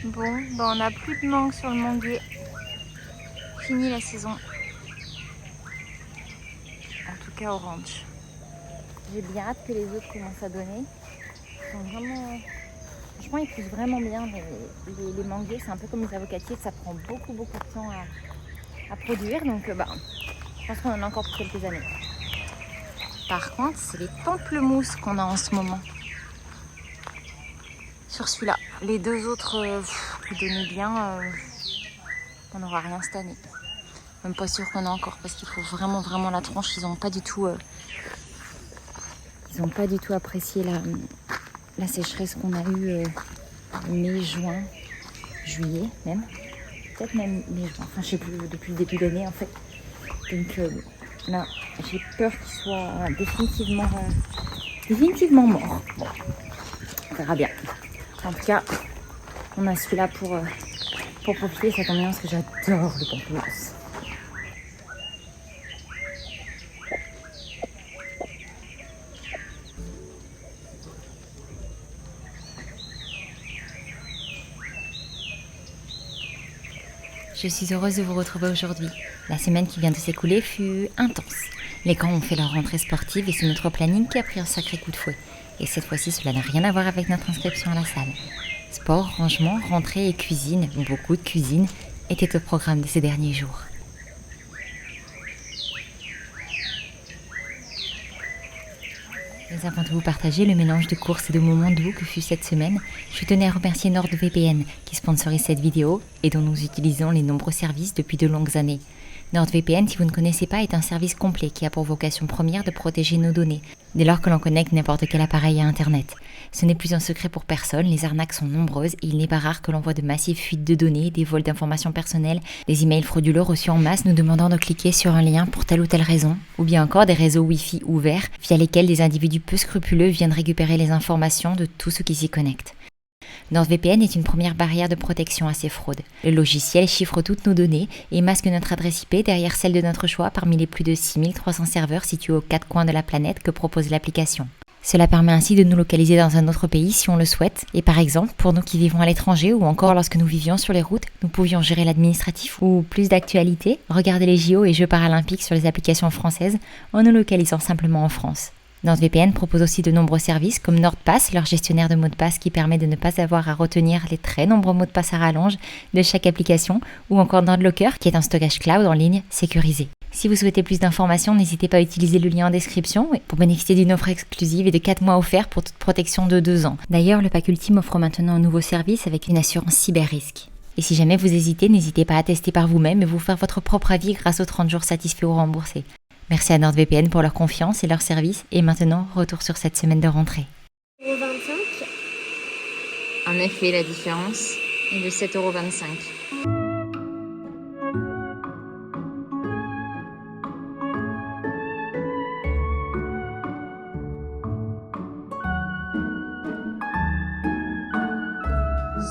Bon, bah on n'a plus de mangue sur le manguier. Fini la saison. En tout cas au ranch. J'ai bien hâte que les autres commencent à donner. Ils sont vraiment... Franchement, ils poussent vraiment bien. Les manguiers, c'est un peu comme les avocatiers. Ça prend beaucoup de temps à produire. Donc je pense qu'on en a encore pour quelques années. Par contre, c'est les pamplemousses qu'on a en ce moment. Sur celui-là. Les deux autres qui donnaient bien, on n'aura rien cette année. Même pas sûr qu'on a encore parce qu'il faut vraiment la tronche. Ils n'ont pas du tout apprécié la sécheresse qu'on a eue mai, juin, juillet même. Peut-être même mai, juin. Enfin, je sais plus, depuis le début de l'année en fait. Donc là, j'ai peur qu'il soit définitivement mort. Bon, on verra bien. En tout cas, on a celui-là pour profiter. Ça tombe bien parce que j'adore le pamplemousse. Je suis heureuse de vous retrouver aujourd'hui. La semaine qui vient de s'écouler fut intense. Les camps ont fait leur rentrée sportive et c'est notre planning qui a pris un sacré coup de fouet. Et cette fois-ci, cela n'a rien à voir avec notre inscription à la salle. Sport, rangement, rentrée et cuisine, beaucoup de cuisine, étaient au programme de ces derniers jours. Mais avant de vous partager le mélange de courses et de moments doux que fut cette semaine, je tenais à remercier NordVPN qui sponsorise cette vidéo et dont nous utilisons les nombreux services depuis de longues années. NordVPN, si vous ne connaissez pas, est un service complet qui a pour vocation première de protéger nos données, dès lors que l'on connecte n'importe quel appareil à Internet. Ce n'est plus un secret pour personne, les arnaques sont nombreuses et il n'est pas rare que l'on voit de massives fuites de données, des vols d'informations personnelles, des emails frauduleux reçus en masse nous demandant de cliquer sur un lien pour telle ou telle raison, ou bien encore des réseaux Wi-Fi ouverts via lesquels des individus peu scrupuleux viennent récupérer les informations de tout ce qui s'y connecte. NordVPN est une première barrière de protection à ces fraudes. Le logiciel chiffre toutes nos données et masque notre adresse IP derrière celle de notre choix parmi les plus de 6300 serveurs situés aux 4 coins de la planète que propose l'application. Cela permet ainsi de nous localiser dans un autre pays si on le souhaite. Et par exemple, pour nous qui vivons à l'étranger ou encore lorsque nous vivions sur les routes, nous pouvions gérer l'administratif ou plus d'actualité, regarder les JO et Jeux paralympiques sur les applications françaises en nous localisant simplement en France. NordVPN propose aussi de nombreux services comme NordPass, leur gestionnaire de mots de passe qui permet de ne pas avoir à retenir les très nombreux mots de passe à rallonge de chaque application, ou encore NordLocker qui est un stockage cloud en ligne sécurisé. Si vous souhaitez plus d'informations, n'hésitez pas à utiliser le lien en description pour bénéficier d'une offre exclusive et de 4 mois offerts pour toute protection de 2 ans. D'ailleurs, le pack Ultime offre maintenant un nouveau service avec une assurance cyber-risque. Et si jamais vous hésitez, n'hésitez pas à tester par vous-même et vous faire votre propre avis grâce aux 30 jours satisfaits ou remboursés. Merci à NordVPN pour leur confiance et leur service. Et maintenant, retour sur cette semaine de rentrée. 7,25 €. En effet, la différence est de 7,25 €.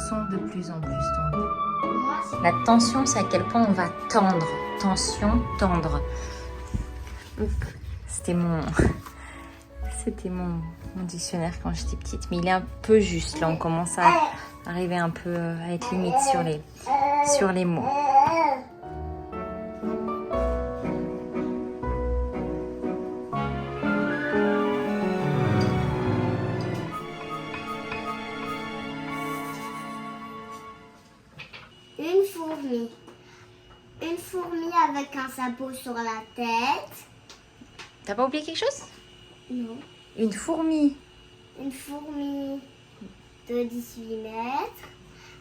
Sont de plus en plus tendus. La tension, c'est à quel point on va tendre. Tension, tendre. C'était mon dictionnaire quand j'étais petite, mais il est un peu juste. Là, on commence à arriver un peu à être limite sur les mots. Une fourmi avec un sabot sur la tête. T'as pas oublié quelque chose? Non. Une fourmi. Une fourmi de 18 mètres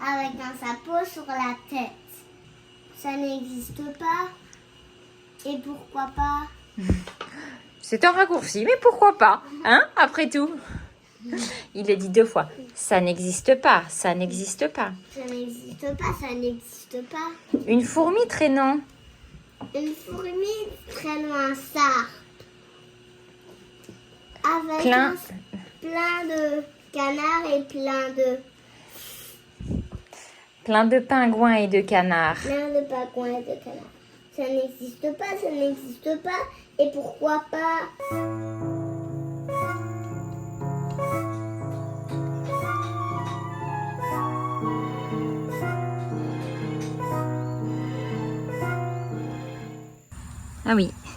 avec un sabot sur la tête. Ça n'existe pas. Et pourquoi pas? C'est un raccourci, mais pourquoi pas? Hein? Après tout. Il a dit 2 fois. Ça n'existe pas, ça n'existe pas. Ça n'existe pas, ça n'existe pas. Une fourmi traînant. Une fourmi traînant un sarp. Avec Plein de canards et plein de pingouins et de canards. Plein de pingouins et de canards. Ça n'existe pas, ça n'existe pas. Et pourquoi pas?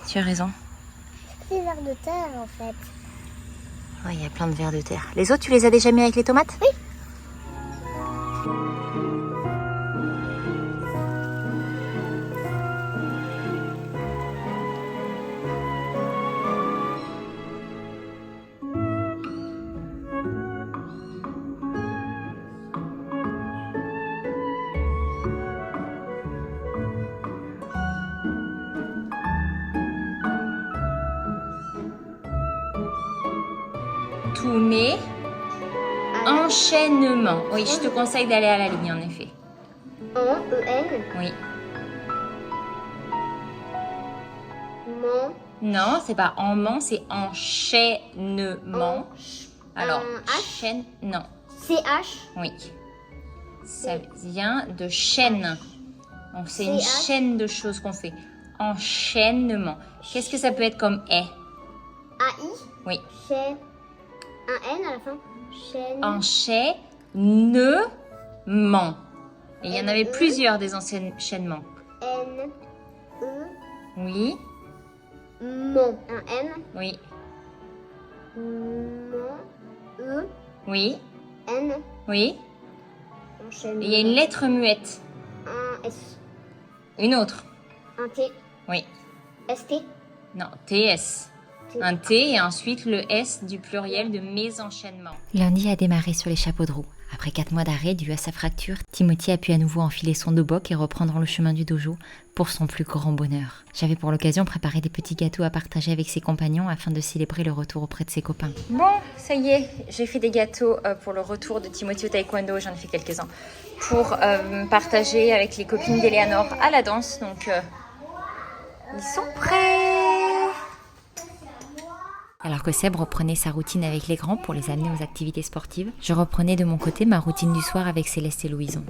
tu as raison. Des vers de terre en fait. Ouais, il y a plein de vers de terre. Les autres, tu les as déjà mis avec les tomates? Oui. Tous mes enchaînements. Oui, je te conseille d'aller à la ligne en effet. En-E-N. Oui. Mon. Non, c'est pas enment, c'est enchaînement. Alors, chaîne, non. C-H. Oui. Ça vient de chaîne. Donc c'est une CH. chaîne de choses qu'on fait. Enchaînement. Qu'est-ce que ça peut être comme est? A-I. Oui. Chaîne. Un N à la fin. Chaîne. Enchaînement. Et il y en avait N-E. plusieurs des enchaînements. N-E. Oui, Mon. Un N. oui, Mon. E. oui, N. oui. Enchaînement. Et il y a une lettre muette. Un S. Une autre. Un T. Oui. S-T. Non, TS. Un T et ensuite le S du pluriel de mes enchaînements. Lundi a démarré sur les chapeaux de roue. Après 4 mois d'arrêt dû à sa fracture, Timothy a pu à nouveau enfiler son dobok et reprendre le chemin du dojo pour son plus grand bonheur. J'avais pour l'occasion préparé des petits gâteaux à partager avec ses compagnons afin de célébrer le retour auprès de ses copains. Bon, ça y est, j'ai fait des gâteaux pour le retour de Timothy au taekwondo, j'en ai fait quelques-uns, pour partager avec les copines d'Eleanor à la danse. Donc, ils sont prêts! Alors que Seb reprenait sa routine avec les grands pour les amener aux activités sportives, je reprenais de mon côté ma routine du soir avec Céleste et Louison.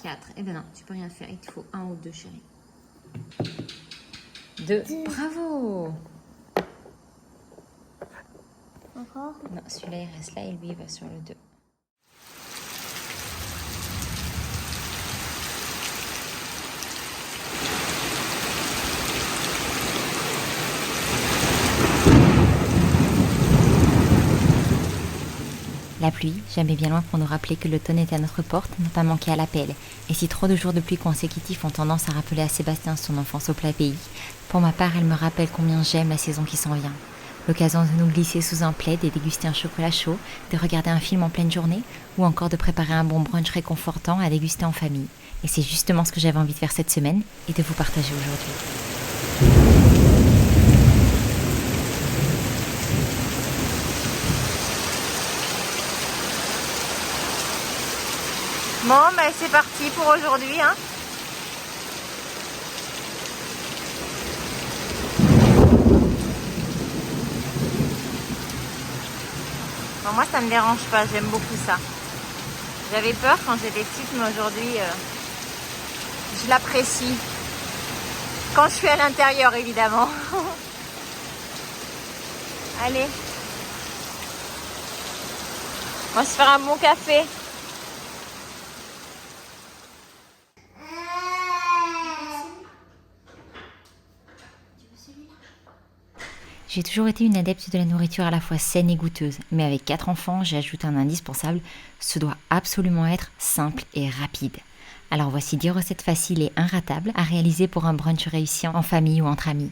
4. Eh ben non, tu peux rien faire, il te faut 1 ou 2, chérie. 2. Bravo! Encore. Non, celui-là il reste là et lui il va sur le 2. La pluie, jamais bien loin pour nous rappeler que l'automne est à notre porte, n'a pas manqué à l'appel. Et si trop de jours de pluie consécutifs ont tendance à rappeler à Sébastien son enfance au plat pays, pour ma part, elle me rappelle combien j'aime la saison qui s'en vient. L'occasion de nous glisser sous un plaid et déguster un chocolat chaud, de regarder un film en pleine journée, ou encore de préparer un bon brunch réconfortant à déguster en famille. Et c'est justement ce que j'avais envie de faire cette semaine et de vous partager aujourd'hui. Bon, ben c'est parti pour aujourd'hui, hein. Bon, moi, ça me dérange pas, j'aime beaucoup ça. J'avais peur quand j'étais petite, mais aujourd'hui, je l'apprécie. Quand je suis à l'intérieur, évidemment. Allez. On va se faire un bon café. J'ai toujours été une adepte de la nourriture à la fois saine et goûteuse, mais avec 4 enfants, j'ai ajouté un indispensable, ce doit absolument être simple et rapide. Alors voici 10 recettes faciles et inratables à réaliser pour un brunch réussi en famille ou entre amis.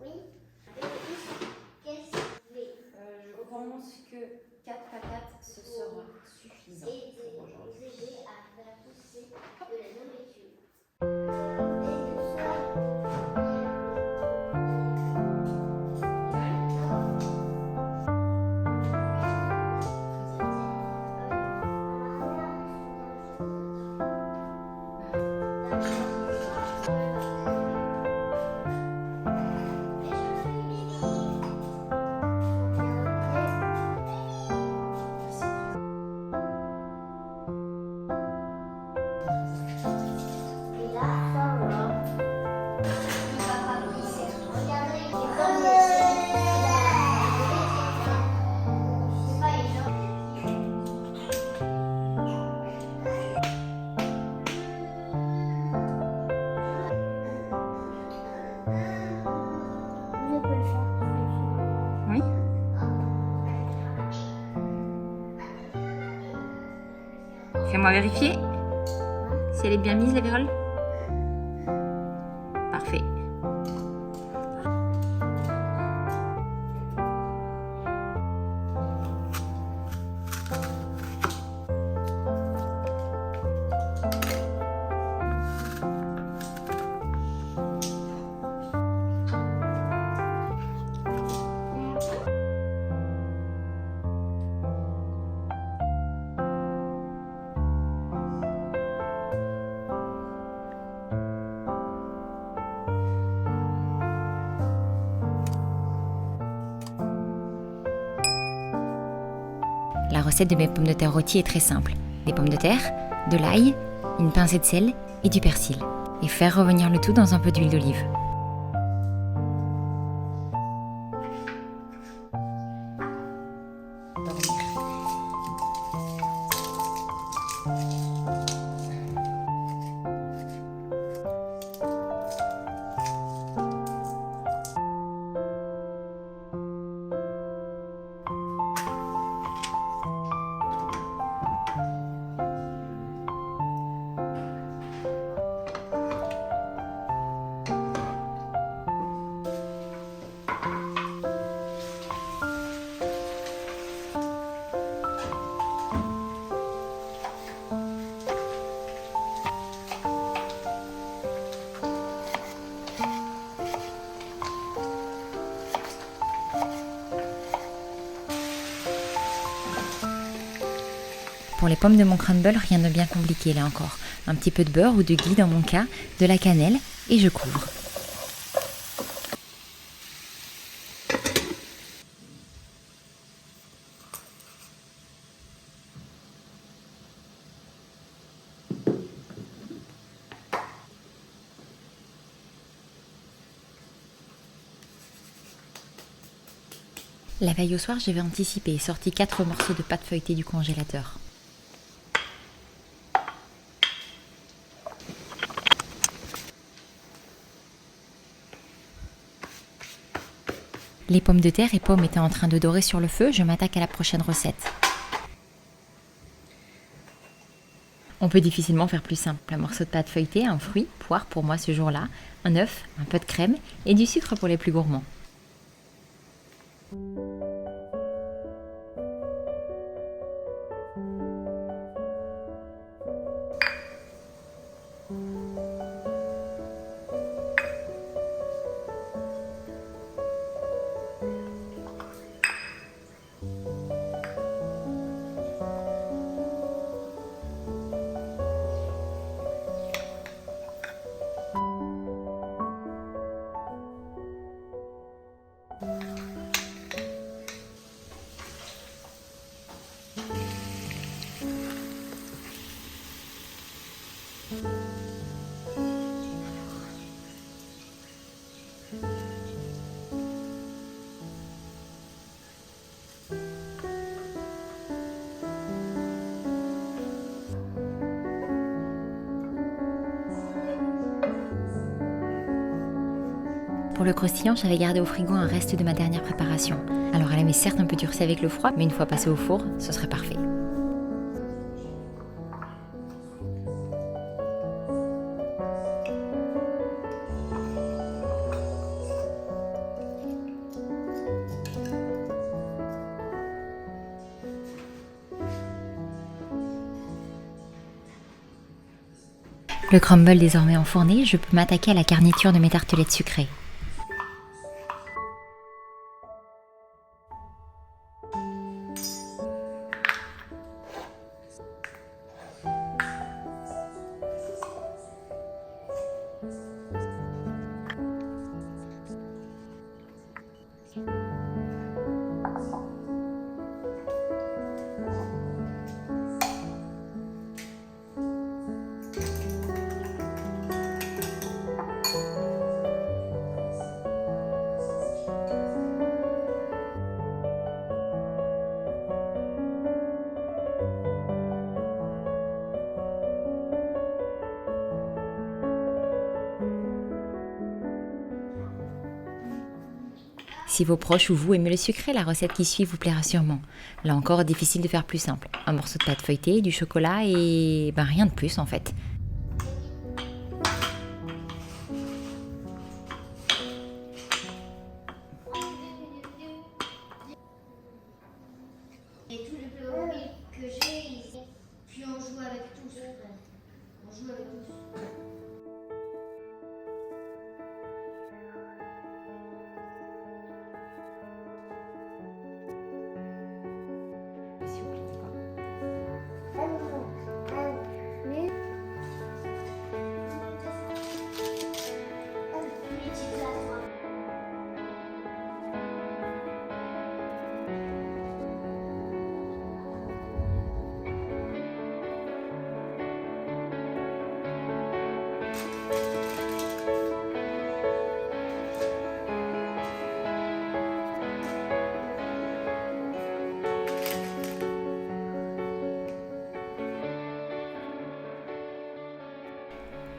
Oui. Qu'est-ce que Je pense que 4 patates, ce sera suffisant pour aujourd'hui. aider à faire pousser de la nourriture. Oui. Fais-moi vérifier si elle est bien mise, la vérole. Parfait. La recette de mes pommes de terre rôties est très simple. Des pommes de terre, de l'ail, une pincée de sel et du persil. Et faire revenir le tout dans un peu d'huile d'olive. Pour les pommes de mon crumble, rien de bien compliqué là encore. Un petit peu de beurre ou de ghee dans mon cas, de la cannelle et je couvre. La veille au soir, j'avais anticipé et sorti 4 morceaux de pâte feuilletée du congélateur. Les pommes de terre et pommes étant en train de dorer sur le feu, je m'attaque à la prochaine recette. On peut difficilement faire plus simple. Un morceau de pâte feuilletée, un fruit, poire pour moi ce jour-là, un œuf, un peu de crème et du sucre pour les plus gourmands. Pour le croustillant, j'avais gardé au frigo un reste de ma dernière préparation. Alors elle aimait certes un peu durcie avec le froid, mais une fois passé au four, ce serait parfait. Le crumble désormais enfourné, je peux m'attaquer à la garniture de mes tartelettes sucrées. Si vos proches ou vous aimez le sucré, la recette qui suit vous plaira sûrement. Là encore, difficile de faire plus simple. Un morceau de pâte feuilletée, du chocolat et rien de plus en fait. Et tous les Playmobil que j'ai, puis on joue avec tous. On joue avec tous.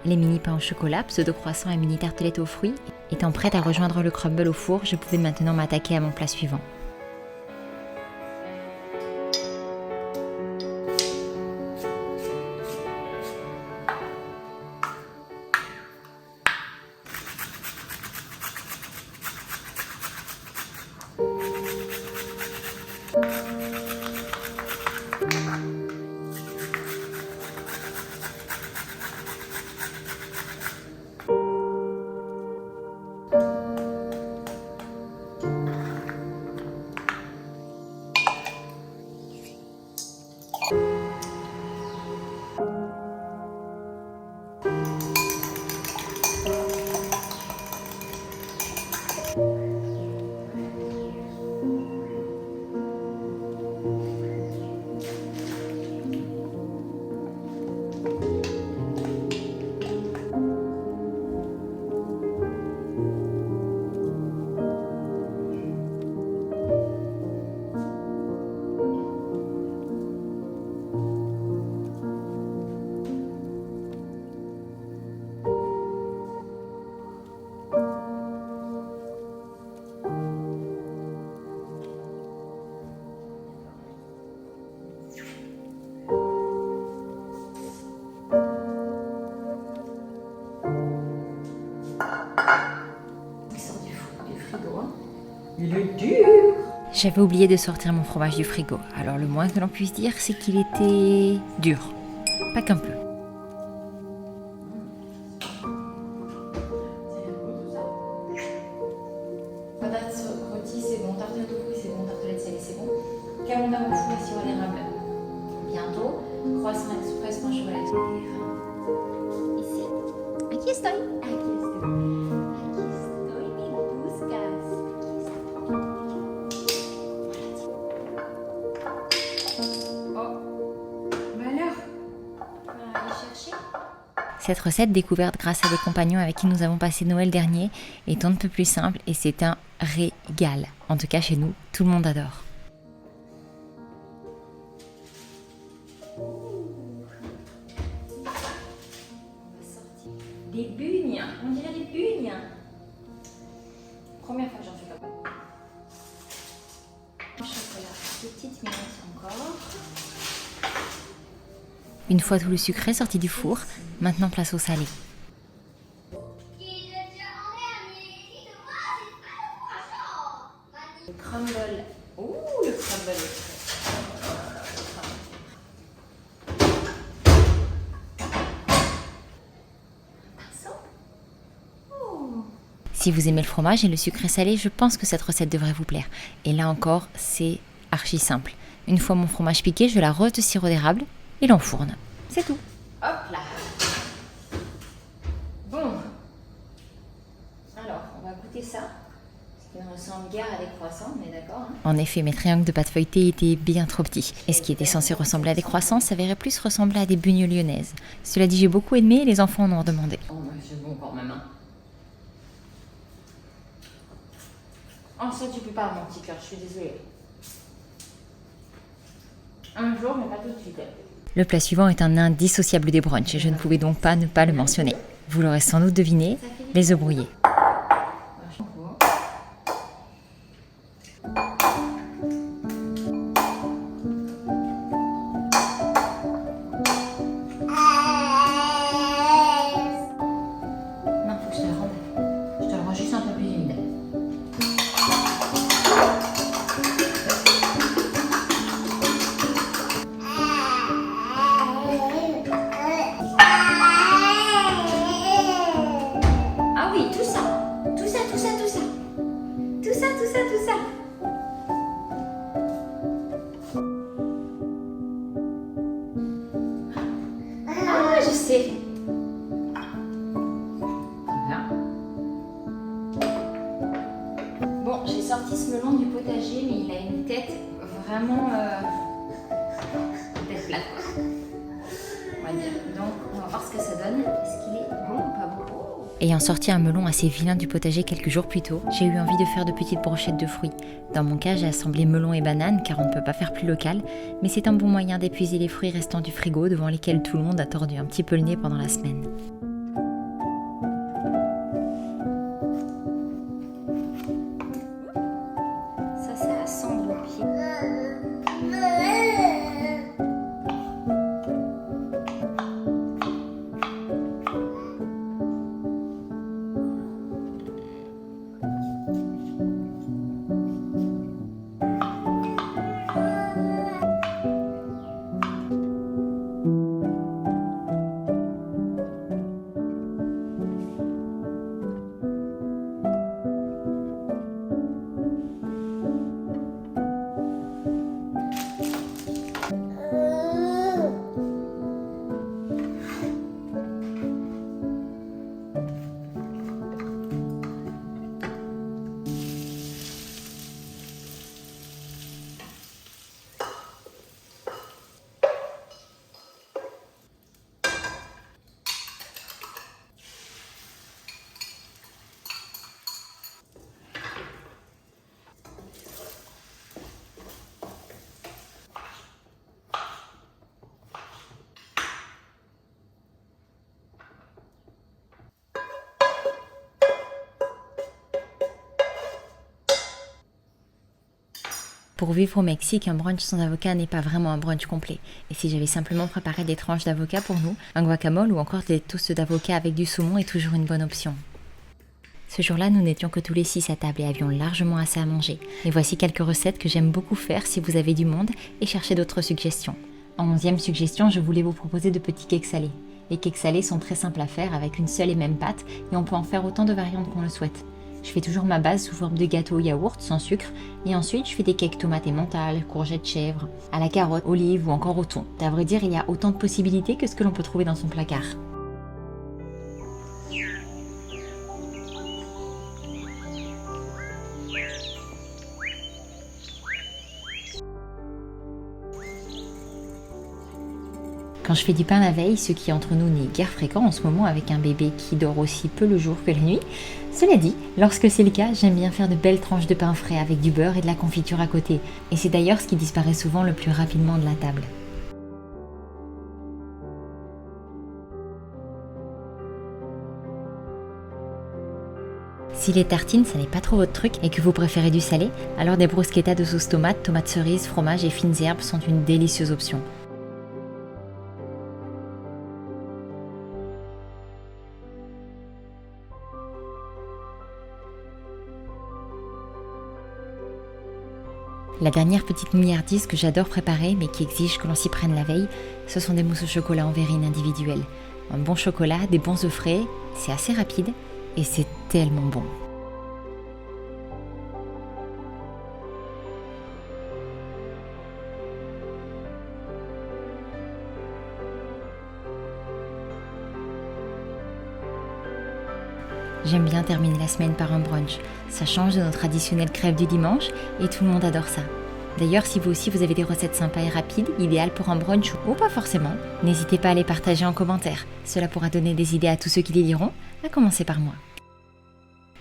Les mini pains au chocolat, pseudo-croissants et mini tartelettes aux fruits étant prêtes à rejoindre le crumble au four, je pouvais maintenant m'attaquer à mon plat suivant. Il est dur. J'avais oublié de sortir mon fromage du frigo, alors le moins que l'on puisse dire, c'est qu'il était dur. Pas qu'un peu. Patates rôties, c'est bon. Tartelettes aux fruits, c'est bon. Tartelettes salées, c'est bon. Camembert au four et sirop d'érable. Bientôt. Croissant express, pain chocolat express. Ici. Aquí estoy. Aquí estoy. Aquí estoy, me buscas. Cette recette, découverte grâce à des compagnons avec qui nous avons passé Noël dernier, est un peu plus simple et c'est un régal. En tout cas, chez nous, tout le monde adore. Des bugnes, on dirait des bugnes. Première fois que j'en fais comme ça. Chocolat, petite minute encore. Une fois tout le sucré sorti du four, maintenant place au salé. Le crumble. Ouh, le crumble est prêt. Si vous aimez le fromage et le sucré salé, je pense que cette recette devrait vous plaire. Et là encore, c'est archi simple. Une fois mon fromage piqué, je l'arrose de sirop d'érable et l'enfourne. C'est tout. Hop là. Bon. Alors, on va goûter ça. Parce qu'il ne ressemble guère à des croissants, on est d'accord, hein? En effet, mes triangles de pâte feuilletée étaient bien trop petits. Et ce qui était censé ressembler à des croissants s'avérait plus ressembler à des bugnes lyonnaises. Cela dit, j'ai beaucoup aimé et les enfants en ont demandé. Oh, c'est bon quand même, hein. Oh, ça tu peux pas, mon petit cœur, je suis désolée. Un jour, mais pas tout de suite. Le plat suivant est un indissociable des brunchs et je ne pouvais donc pas ne pas le mentionner. Vous l'aurez sans doute deviné, les œufs brouillés. Non, faut que je te le rende. Je te le rends juste un peu plus humide. Ah oui, tout ça. Tout ça, tout ça, tout ça. Tout ça, tout ça, tout ça. Ah, je sais. Voilà. Bon, j'ai sorti ce melon du potager, mais il a une tête vraiment tête plate, quoi. On va dire. Donc, on va voir ce que ça donne. Est-ce qu'il est bon ou pas bon? Ayant sorti un melon assez vilain du potager quelques jours plus tôt, j'ai eu envie de faire de petites brochettes de fruits. Dans mon cas, j'ai assemblé melon et banane car on ne peut pas faire plus local, mais c'est un bon moyen d'épuiser les fruits restants du frigo devant lesquels tout le monde a tordu un petit peu le nez pendant la semaine. Ça assemble au pied. Pour vivre au Mexique, un brunch sans avocat n'est pas vraiment un brunch complet. Et si j'avais simplement préparé des tranches d'avocat pour nous, un guacamole ou encore des toasts d'avocat avec du saumon est toujours une bonne option. Ce jour-là, nous n'étions que tous les 6 à table et avions largement assez à manger. Et voici quelques recettes que j'aime beaucoup faire si vous avez du monde et cherchez d'autres suggestions. En 11e suggestion, je voulais vous proposer de petits cakes salés. Les cakes salés sont très simples à faire avec une seule et même pâte et on peut en faire autant de variantes qu'on le souhaite. Je fais toujours ma base sous forme de gâteau yaourt sans sucre et ensuite je fais des cakes tomates et mentales, courgettes chèvres, à la carotte, olive ou encore au thon. À vrai dire, il y a autant de possibilités que ce que l'on peut trouver dans son placard. Quand je fais du pain la veille, ce qui entre nous n'est guère fréquent en ce moment avec un bébé qui dort aussi peu le jour que la nuit, cela dit, lorsque c'est le cas, j'aime bien faire de belles tranches de pain frais avec du beurre et de la confiture à côté. Et c'est d'ailleurs ce qui disparaît souvent le plus rapidement de la table. Si les tartines, ça n'est pas trop votre truc et que vous préférez du salé, alors des bruschettas de sauce tomate, tomates cerises, fromage et fines herbes sont une délicieuse option. La dernière petite milliardise que j'adore préparer mais qui exige que l'on s'y prenne la veille, ce sont des mousses au chocolat en verrine individuelles. Un bon chocolat, des bons œufs frais, c'est assez rapide et c'est tellement bon. J'aime bien terminer la semaine par un brunch. Ça change de notre traditionnelle crève du dimanche et tout le monde adore ça. D'ailleurs, si vous aussi vous avez des recettes sympas et rapides, idéales pour un brunch ou pas forcément, n'hésitez pas à les partager en commentaire. Cela pourra donner des idées à tous ceux qui les liront, à commencer par moi.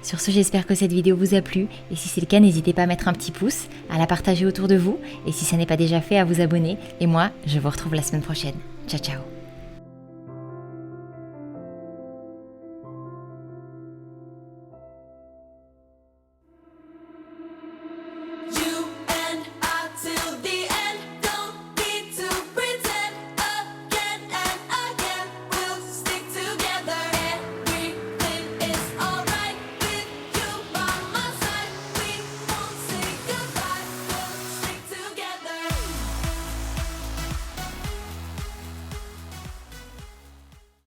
Sur ce, j'espère que cette vidéo vous a plu et si c'est le cas, n'hésitez pas à mettre un petit pouce, à la partager autour de vous et si ça n'est pas déjà fait, à vous abonner. Et moi, je vous retrouve la semaine prochaine. Ciao ciao.